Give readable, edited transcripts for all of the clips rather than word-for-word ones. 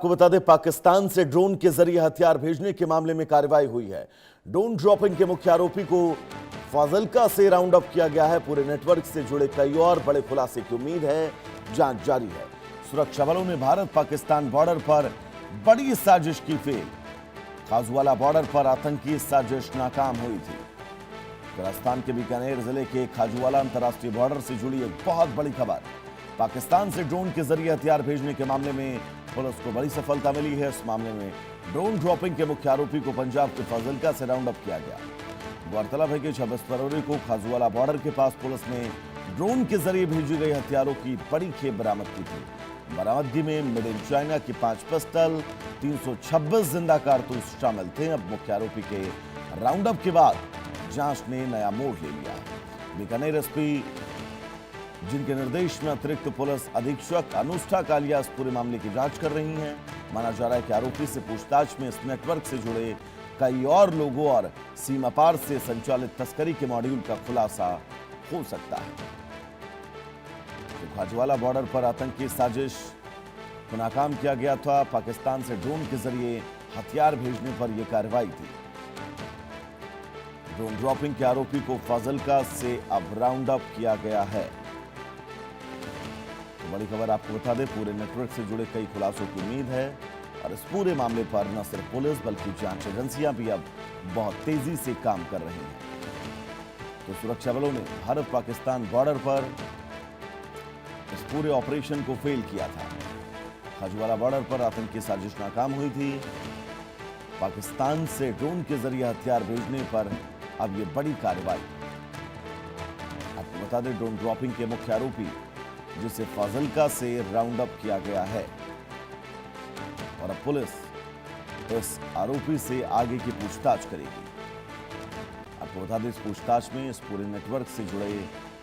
को बता दें, पाकिस्तान से ड्रोन के जरिए हथियार भेजने के मामले में कार्रवाई हुई है। ड्रोन ड्रॉपिंग के मुख्य आरोपी को फाजिल्का से राउंड अप किया गया है। पूरे नेटवर्क से जुड़े कई और बड़े खुलासे की उम्मीद है। जांच जारी है। सुरक्षा बलों ने भारत पाकिस्तान बॉर्डर पर बड़ी साजिश की फेल। खाजूवाला बॉर्डर पर आतंकी साजिश नाकाम हुई थी। राजस्थान के बीकानेर जिले के खाजूवाला अंतर्राष्ट्रीय बॉर्डर से जुड़ी एक बहुत बड़ी खबर। पाकिस्तान से ड्रोन के जरिए हथियार भेजने के मामले में पुलिस को बड़ी सफलता मिली है। इस मामले में ड्रोन ड्रॉपिंग के मुख्य आरोपी को पंजाब के फाजिल्का से राउंड अप किया गया। गौरतलब है कि 26 फरवरी को खाजूवाला बॉर्डर के पास पुलिस ने ड्रोन के जरिए भेजी गई हथियारों की बड़ी खेप बरामद की थी। बरामदगी में मेड इन चाइना की 5 पिस्टल, 326 जिंदा कारतूस शामिल थे। अब मुख्य आरोपी के राउंड अप के बाद जांच ने नया मोड़ ले लिया। बीकानेर एसपी जिनके निर्देश में अतिरिक्त पुलिस अधीक्षक अनुष्ठा कालिया इस पूरे मामले की जांच कर रही हैं। माना जा रहा है कि आरोपी से पूछताछ में इस नेटवर्क से जुड़े कई और लोगों और सीमा पार से संचालित तस्करी के मॉड्यूल का खुलासा हो सकता है। तो खाजूवाला बॉर्डर पर आतंकी साजिश को नाकाम किया गया था। पाकिस्तान से ड्रोन के जरिए हथियार भेजने पर यह कार्रवाई थी। ड्रोन ड्रॉपिंग के आरोपी को फाजिल्का से अब राउंड अप किया गया है। तो बड़ी खबर आपको बता दें, पूरे नेटवर्क से जुड़े कई खुलासों की उम्मीद है और इस पूरे मामले पर न सिर्फ पुलिस बल्कि जांच एजेंसियां भी अब बहुत तेजी से काम कर रही हैं। तो सुरक्षा बलों ने भारत पाकिस्तान बॉर्डर पर इस पूरे ऑपरेशन को फेल किया था। खाजूवाला बॉर्डर पर आतंकी साजिश नाकाम हुई थी। पाकिस्तान से ड्रोन के जरिए हथियार भेजने पर अब ये बड़ी कार्रवाई। आपको बता दें, ड्रोन ड्रॉपिंग के मुख्य आरोपी जिसे फाजिल्का से राउंड अप किया गया है और अब पुलिस इस आरोपी से आगे की पूछताछ करेगी। आपको बता दें, इस पूछताछ में इस पूरे नेटवर्क से जुड़े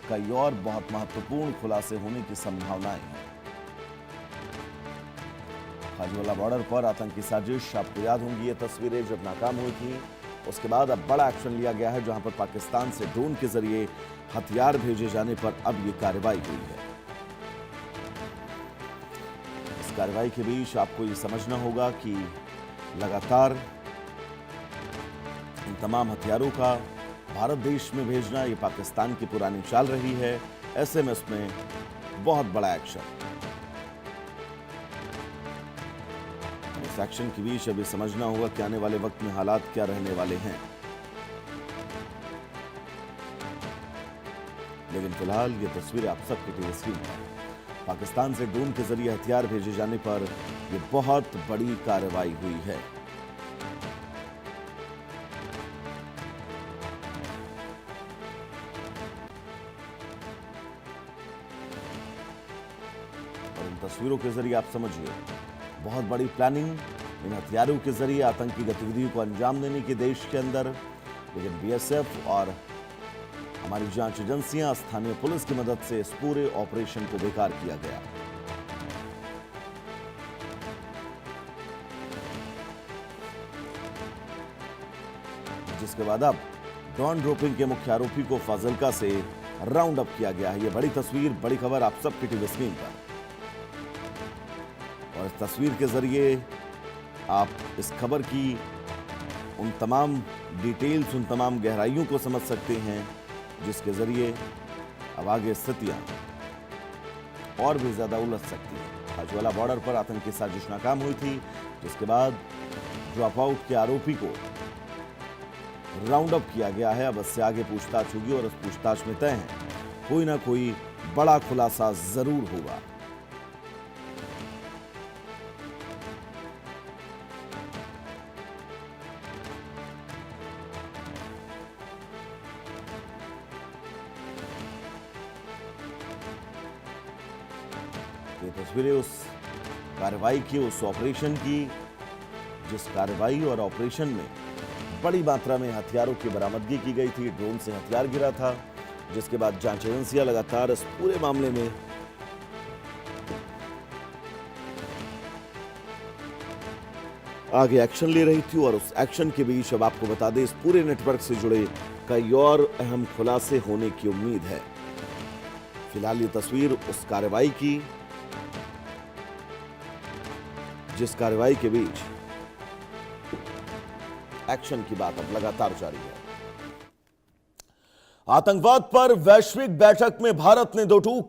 कई और बहुत महत्वपूर्ण खुलासे होने की संभावनाएं हैं। खाजूवाला बॉर्डर पर आतंकी साजिश, आपको याद होंगी ये तस्वीरें जब नाकाम हुई थी, उसके बाद अब बड़ा एक्शन लिया गया है, जहां पर पाकिस्तान से ड्रोन के जरिए हथियार भेजे जाने पर अब ये कार्रवाई हुई है। इस कार्रवाई के बीच आपको ये समझना होगा कि लगातार इन तमाम हथियारों का भारत देश में भेजना ये पाकिस्तान की पुरानी चाल रही है। ऐसे में इसमें बहुत बड़ा एक्शन। इस एक्शन के बीच अभी समझना होगा कि आने वाले वक्त में हालात क्या रहने वाले हैं। लेकिन फिलहाल ये तस्वीरें आप सबके टीवी स्क्रीन पर। पाकिस्तान से ड्रोन के जरिए हथियार भेजे जाने पर यह बहुत बड़ी कार्रवाई हुई है। और इन तस्वीरों के जरिए आप समझिए, बहुत बड़ी प्लानिंग इन हथियारों के जरिए आतंकी गतिविधियों को अंजाम देने की देश के अंदर। लेकिन बीएसएफ और हमारी जांच एजेंसियां, स्थानीय पुलिस की मदद से इस पूरे ऑपरेशन को बेकार किया गया। जिसके बाद अब ड्रोन ड्रॉपिंग के मुख्य आरोपी को फाजिल्का से राउंड अप किया गया है। यह बड़ी तस्वीर, बड़ी खबर आप सबकी टीवी स्क्रीन पर। और इस तस्वीर के जरिए आप इस खबर की उन तमाम डिटेल्स, उन तमाम गहराइयों को समझ सकते हैं जिसके जरिए अब आगे स्थितियां और भी ज्यादा उलझ सकती हैं। खाजूवाला बॉर्डर पर आतंकी साजिश नाकाम हुई थी, जिसके बाद ड्रॉप आउट के आरोपी को राउंड अप किया गया है। अब इससे आगे पूछताछ होगी और इस पूछताछ में तय है कोई ना कोई बड़ा खुलासा जरूर होगा। ये तस्वीरें उस कार्रवाई की, उस ऑपरेशन की, जिस कार्रवाई और ऑपरेशन में बड़ी मात्रा में हथियारों की बरामदगी की गई थी। ड्रोन से हथियार गिरा था, जिसके बाद जांच एजेंसियां लगातार इस पूरे मामले में आगे एक्शन ले रही थी। और उस एक्शन के बीच अब आपको बता दें, इस पूरे नेटवर्क से जुड़े कई और अहम खुलासे होने की उम्मीद है। फिलहाल ये तस्वीर उस कार्रवाई की जिस कार्रवाई के बीच एक्शन की बात अब लगातार जारी है। आतंकवाद पर वैश्विक बैठक में भारत ने दो टूक